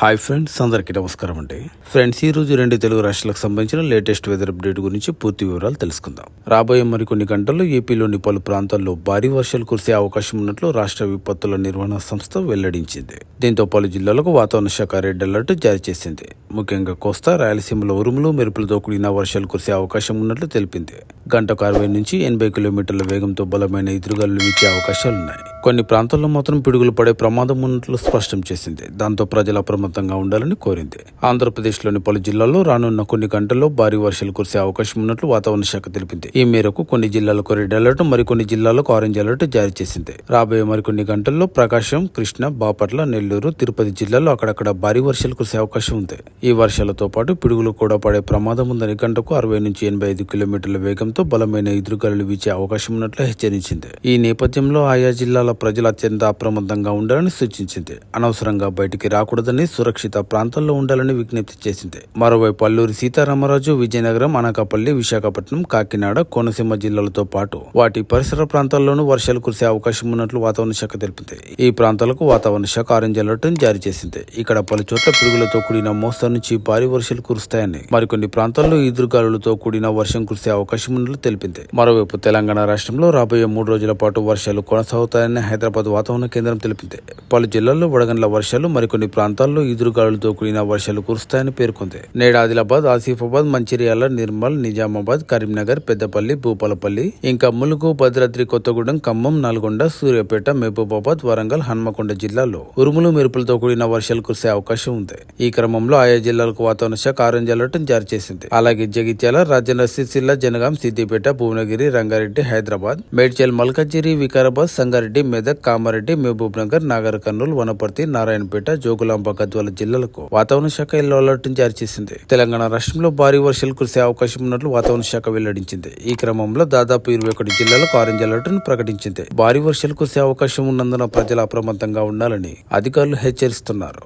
Hi friends, అందరికీ నమస్కారం అండి. ఫ్రెండ్స్, ఈ రోజు 2 తెలుగు రాష్ట్రాలకు సంబంధించిన లేటెస్ట్ వెదర్ అప్డేట్ గురించి పూర్తి వివరాలు తెలుసుకుందాం. రాబోయే మరికొన్ని గంటల్లో ఏపీలోని పలు ప్రాంతాల్లో భారీ వర్షాలు కురిసే అవకాశం ఉన్నట్లు రాష్ట్ర విపత్తుల నిర్వహణ సంస్థ వెల్లడించింది. దీంతో పలు జిల్లాలకు వాతావరణ శాఖ రెడ్ అలర్ట్ జారీ చేసింది. ముఖ్యంగా కోస్తా, రాయలసీమలో ఉరుములు, మెరుపులతో కూడిన వర్షాలు కురిసే అవకాశం ఉన్నట్లు తెలిపింది. గంటకు 60 నుంచి 80 కిలోమీటర్ల వేగంతో బలమైన ఎదురుగాలులు వీచే అవకాశాలున్నాయి. కొన్ని ప్రాంతాల్లో మాత్రం పిడుగులు పడే ప్రమాదం ఉన్నట్లు స్పష్టం చేసింది. దాంతో ప్రజలు అప్రమత్తంగా ఉండాలని కోరింది. ఆంధ్రప్రదేశ్లోని పలు జిల్లాల్లో రానున్న కొన్ని గంటల్లో భారీ వర్షాలు కురిసే అవకాశం ఉన్నట్లు వాతావరణ శాఖ తెలిపింది. ఈ మేరకు కొన్ని జిల్లాలకు రెడ్ అలర్ట్, మరికొన్ని జిల్లాలకు ఆరెంజ్ అలర్ట్ జారీ చేసింది. రాబోయే మరికొన్ని గంటల్లో ప్రకాశం, కృష్ణా, బాపట్ల, నెల్లూరు, తిరుపతి జిల్లాల్లో అక్కడక్కడ భారీ వర్షాలు కురిసే అవకాశం ఉంది. ఈ వర్షాలతో పాటు పిడుగులు కూడా పడే ప్రమాదం ఉందని గంటకు 60 నుంచి 85 కిలోమీటర్ల వేగంతో బలమైన ఎదురుగాలులు వీచే అవకాశం ఉన్నట్లు హెచ్చరించింది. ఈ నేపథ్యంలో ఆయా జిల్లాల ప్రజలు అత్యంత అప్రమత్తంగా ఉండాలని సూచించింది. అనవసరంగా బయటికి రాకూడదని, సురక్షిత ప్రాంతాల్లో ఉండాలని విజ్ఞప్తి చేసింది. మరోవైపు అల్లూరి సీతారామరాజు, విజయనగరం, అనకాపల్లి, విశాఖపట్నం, కాకినాడ, కోనసీమ జిల్లాలతో పాటు వాటి పరిసర ప్రాంతాల్లోనూ వర్షాలు కురిసే అవకాశం ఉన్నట్లు వాతావరణ శాఖ తెలిపింది. ఈ ప్రాంతాలకు వాతావరణ శాఖ ఆరెంజ్ అలర్ట్ జారీ చేసింది. ఇక్కడ పలు చోట్ల పిడుగులతో కూడిన మోస్తరు నుంచి భారీ వర్షాలు కురుస్తాయని, మరికొన్ని ప్రాంతాల్లో ఈదురుగాలులతో కూడిన వర్షం కురిసే అవకాశం ఉన్నట్లు తెలిపింది. మరోవైపు తెలంగాణ రాష్ట్రంలో రాబోయే 3 రోజుల పాటు వర్షాలు కొనసాగుతాయని హైదరాబాద్ వాతావరణ కేంద్రం తెలిపింది. పలు జిల్లాల్లో వడగండ్ల వర్షాలు, మరికొన్ని ప్రాంతాల్లో ఈదురుగాలులతో కూడిన వర్షాలు కురుస్తాయని పేర్కొంది. నేడు ఆదిలాబాద్, ఆసిఫాబాద్, మంచిర్యాల, నిర్మల్, నిజామాబాద్, కరీంనగర్, పెద్దపల్లి, భూపాలపల్లి, ఇంకా ములుగు, భద్రాద్రి కొత్తగూడెం, ఖమ్మం, నల్గొండ, సూర్యాపేట, మహబూబాబాద్, వరంగల్, హన్మకొండ జిల్లాల్లో ఉరుములు, మెరుపులతో కూడిన వర్షాలు కురిసే అవకాశం ఉంది. ఈ క్రమంలో ఆయా జిల్లాలకు వాతావరణ శాఖ ఆరెంజ్ అలర్ట్ జారీ చేసింది. అలాగే జగిత్యాల, రాజన్న సిరిసిల్ల, జనగాం, సిద్దిపేట, భువనగిరి, రంగారెడ్డి, హైదరాబాద్, మేడ్చల్, మల్కాజిగిరి, వికారాబాద్, సంగారెడ్డి, మెదక్, కామారెడ్డి, మహబూబ్ నగర్, నాగర్ కర్నూలు, వనపర్తి, నారాయణపేట, జోగులాంబ, గద్వాల జిల్లాలకు వాతావరణ శాఖ ఎల్లో అలర్ట్ జారీ చేసింది. తెలంగాణ రాష్ట్రంలో భారీ వర్షాలు కురిసే అవకాశం ఉన్నట్లు వాతావరణ శాఖ వెల్లడించింది. ఈ క్రమంలో దాదాపు 21 జిల్లాలకు ఆరెంజ్ అలర్ట్ ప్రకటించింది. భారీ వర్షాలు కురిసే అవకాశం ఉన్నందున ప్రజలు అప్రమత్తంగా ఉండాలని అధికారులు హెచ్చరిస్తున్నారు.